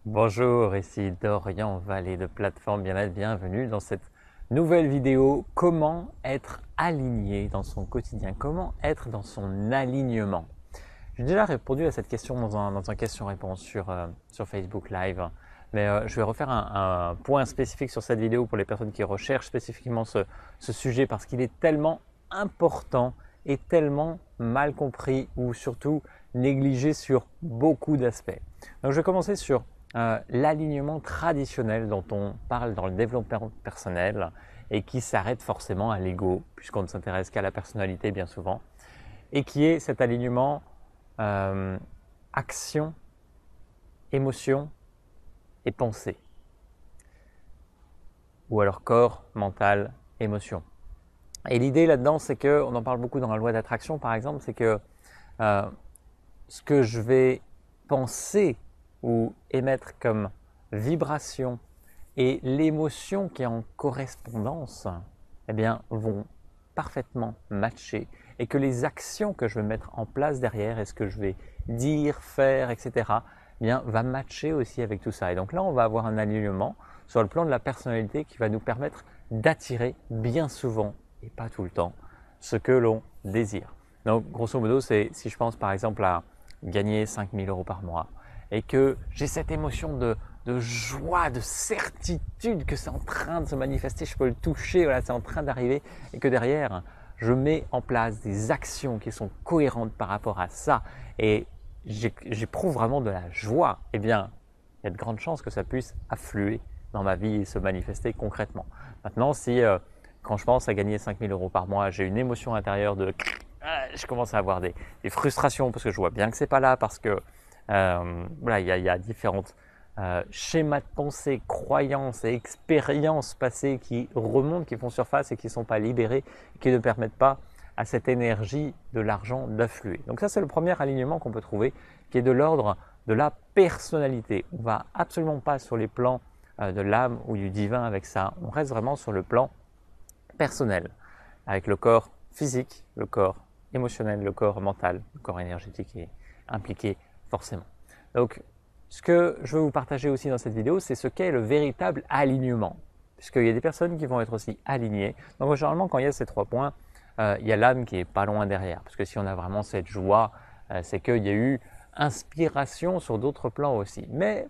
Bonjour, ici Dorian Vallée de Plateforme Bien-être. Bienvenue dans cette nouvelle vidéo. Comment être aligné dans son quotidien? Comment être dans son alignement? J'ai déjà répondu à cette question dans un question-réponse sur Facebook Live. Mais je vais refaire un point spécifique sur cette vidéo pour les personnes qui recherchent spécifiquement ce sujet parce qu'il est tellement important et tellement mal compris ou surtout négligé sur beaucoup d'aspects. Donc je vais commencer sur l'alignement traditionnel dont on parle dans le développement personnel et qui s'arrête forcément à l'ego puisqu'on ne s'intéresse qu'à la personnalité bien souvent et qui est cet alignement action, émotion et pensée. Ou alors corps, mental, émotion. Et l'idée là-dedans, c'est que, on en parle beaucoup dans la loi d'attraction par exemple, c'est que ce que je vais penser ou émettre comme vibration et l'émotion qui est en correspondance, eh bien, vont parfaitement matcher et que les actions que je vais mettre en place derrière et ce que je vais dire, faire, etc., eh bien, va matcher aussi avec tout ça. Et donc là, on va avoir un alignement sur le plan de la personnalité qui va nous permettre d'attirer bien souvent, et pas tout le temps, ce que l'on désire. Donc, grosso modo, c'est si je pense par exemple à gagner 5 000 € par mois et que j'ai cette émotion de joie, de certitude que c'est en train de se manifester, je peux le toucher, voilà, c'est en train d'arriver et que derrière, je mets en place des actions qui sont cohérentes par rapport à ça et j'éprouve vraiment de la joie, eh bien, il y a de grandes chances que ça puisse affluer dans ma vie et se manifester concrètement. Maintenant, si quand je pense à gagner 5 000 € par mois, j'ai une émotion intérieure de je commence à avoir des frustrations parce que je vois bien que c'est pas là, parce que voilà, il y a différentes schémas de pensée, croyances et expériences passées qui remontent, qui font surface et qui ne sont pas libérées, qui ne permettent pas à cette énergie de l'argent d'affluer. Donc ça, c'est le premier alignement qu'on peut trouver, qui est de l'ordre de la personnalité. On ne va absolument pas sur les plans de l'âme ou du divin avec ça, on reste vraiment sur le plan personnel, avec le corps physique, le corps émotionnel, le corps mental, le corps énergétique est impliqué forcément. Donc, ce que je veux vous partager aussi dans cette vidéo, c'est ce qu'est le véritable alignement. Puisqu'il y a des personnes qui vont être aussi alignées. Donc, généralement, quand il y a ces 3 points, il y a l'âme qui est pas loin derrière. Parce que si on a vraiment cette joie, c'est qu'il y a eu inspiration sur d'autres plans aussi. Mais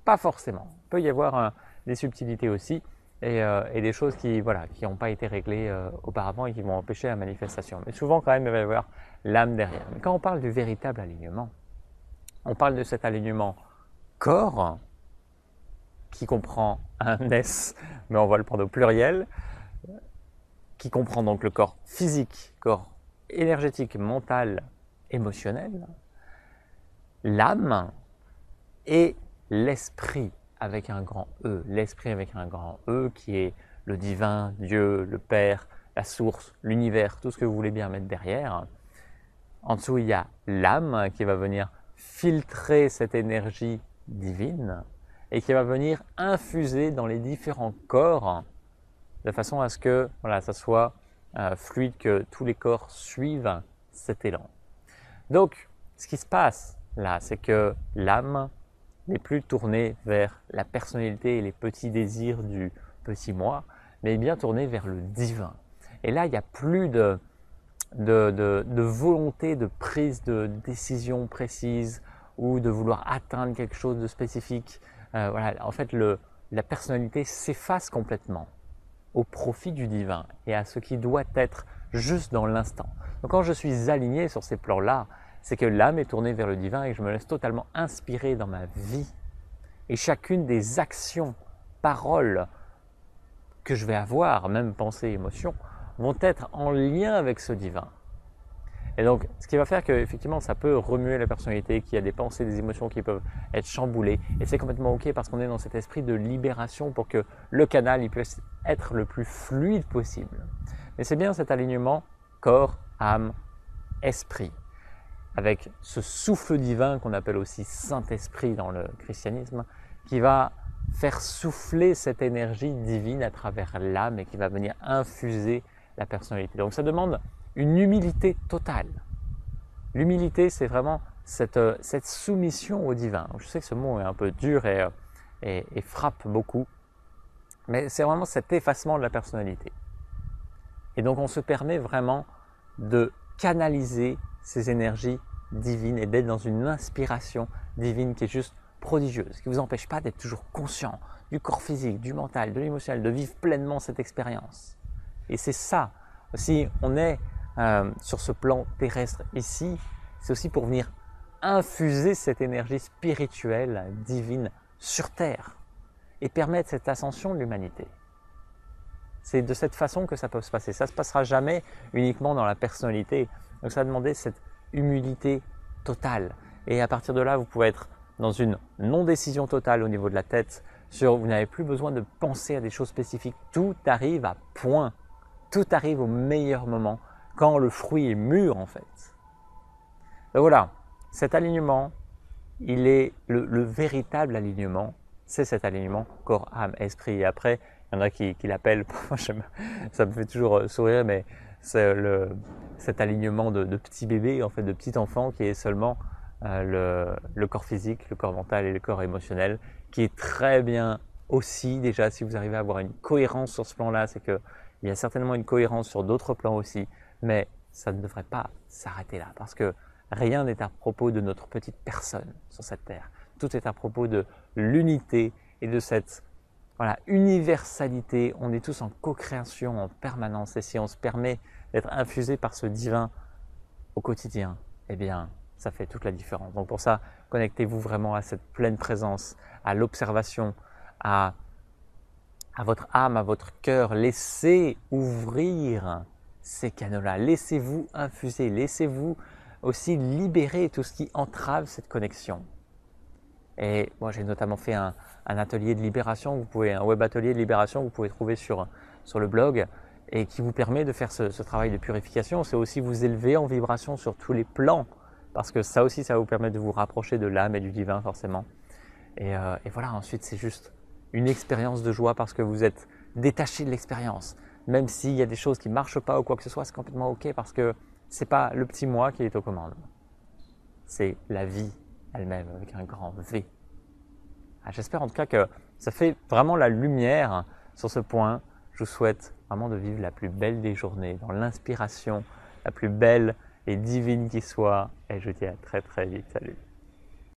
pas forcément. Il peut y avoir des subtilités aussi et des choses qui n'ont pas été réglées auparavant et qui vont empêcher la manifestation. Mais souvent, quand même, il va y avoir l'âme derrière. Mais quand on parle du véritable alignement, on parle de cet alignement corps qui comprend un S, mais on va le prendre au pluriel, qui comprend donc le corps physique, corps énergétique, mental, émotionnel, l'âme et l'esprit avec un grand E. L'esprit avec un grand E qui est le divin, Dieu, le Père, la source, l'univers, tout ce que vous voulez bien mettre derrière. En dessous, il y a l'âme qui va venir filtrer cette énergie divine et qui va venir infuser dans les différents corps de façon à ce que voilà, ça soit fluide, que tous les corps suivent cet élan. Donc, ce qui se passe là, c'est que l'âme n'est plus tournée vers la personnalité et les petits désirs du petit moi, mais est bien tournée vers le divin. Et là, il n'y a plus de volonté de prise de décision précise ou de vouloir atteindre quelque chose de spécifique. Voilà, en fait, la personnalité s'efface complètement au profit du divin et à ce qui doit être juste dans l'instant. Donc quand je suis aligné sur ces plans-là, c'est que l'âme est tournée vers le divin et que je me laisse totalement inspirer dans ma vie. Et chacune des actions, paroles que je vais avoir, même pensées, émotions, vont être en lien avec ce divin. Et donc, ce qui va faire qu'effectivement, ça peut remuer la personnalité, qu'il y a des pensées, des émotions qui peuvent être chamboulées. Et c'est complètement OK parce qu'on est dans cet esprit de libération pour que le canal il puisse être le plus fluide possible. Mais c'est bien cet alignement corps, âme, esprit, avec ce souffle divin qu'on appelle aussi Saint-Esprit dans le christianisme, qui va faire souffler cette énergie divine à travers l'âme et qui va venir infuser la personnalité. Donc ça demande une humilité totale. L'humilité, c'est vraiment cette soumission au divin. Je sais que ce mot est un peu dur et frappe beaucoup, mais c'est vraiment cet effacement de la personnalité. Et donc on se permet vraiment de canaliser ces énergies divines et d'être dans une inspiration divine qui est juste prodigieuse, qui ne vous empêche pas d'être toujours conscient du corps physique, du mental, de l'émotionnel, de vivre pleinement cette expérience. Et c'est ça, si on est sur ce plan terrestre ici, c'est aussi pour venir infuser cette énergie spirituelle, divine, sur Terre et permettre cette ascension de l'humanité. C'est de cette façon que ça peut se passer. Ça ne se passera jamais uniquement dans la personnalité. Donc ça va demander cette humilité totale. Et à partir de là, vous pouvez être dans une non-décision totale au niveau de la tête. Vous n'avez plus besoin de penser à des choses spécifiques. Tout arrive à point. Tout arrive au meilleur moment, quand le fruit est mûr en fait. Donc voilà, cet alignement, il est le véritable alignement. C'est cet alignement corps, âme, esprit. Et après, il y en a qui l'appellent, ça me fait toujours sourire, mais c'est cet alignement de petit bébé, en fait, de petit enfant, qui est seulement le corps physique, le corps mental et le corps émotionnel, qui est très bien aussi, déjà, si vous arrivez à avoir une cohérence sur ce plan-là, c'est qu'il y a certainement une cohérence sur d'autres plans aussi, mais ça ne devrait pas s'arrêter là, parce que rien n'est à propos de notre petite personne sur cette terre. Tout est à propos de l'unité et de cette universalité. On est tous en co-création en permanence. Et si on se permet d'être infusé par ce divin au quotidien, eh bien, ça fait toute la différence. Donc pour ça, connectez-vous vraiment à cette pleine présence, à l'observation, à votre âme, à votre cœur. Laissez ouvrir ces canaux-là. Laissez-vous infuser. Laissez-vous aussi libérer tout ce qui entrave cette connexion. Et moi, j'ai notamment fait un atelier de libération, un web atelier de libération que vous pouvez trouver sur le blog et qui vous permet de faire ce travail de purification. C'est aussi vous élever en vibration sur tous les plans parce que ça aussi, ça vous permet de vous rapprocher de l'âme et du divin forcément. Et voilà, ensuite, c'est juste une expérience de joie parce que vous êtes détaché de l'expérience. Même s'il y a des choses qui ne marchent pas ou quoi que ce soit, c'est complètement OK parce que ce n'est pas le petit moi qui est aux commandes. C'est la vie elle-même avec un grand V. J'espère en tout cas que ça fait vraiment la lumière sur ce point. Je vous souhaite vraiment de vivre la plus belle des journées, dans l'inspiration la plus belle et divine qui soit. Et je vous dis à très très vite. Salut.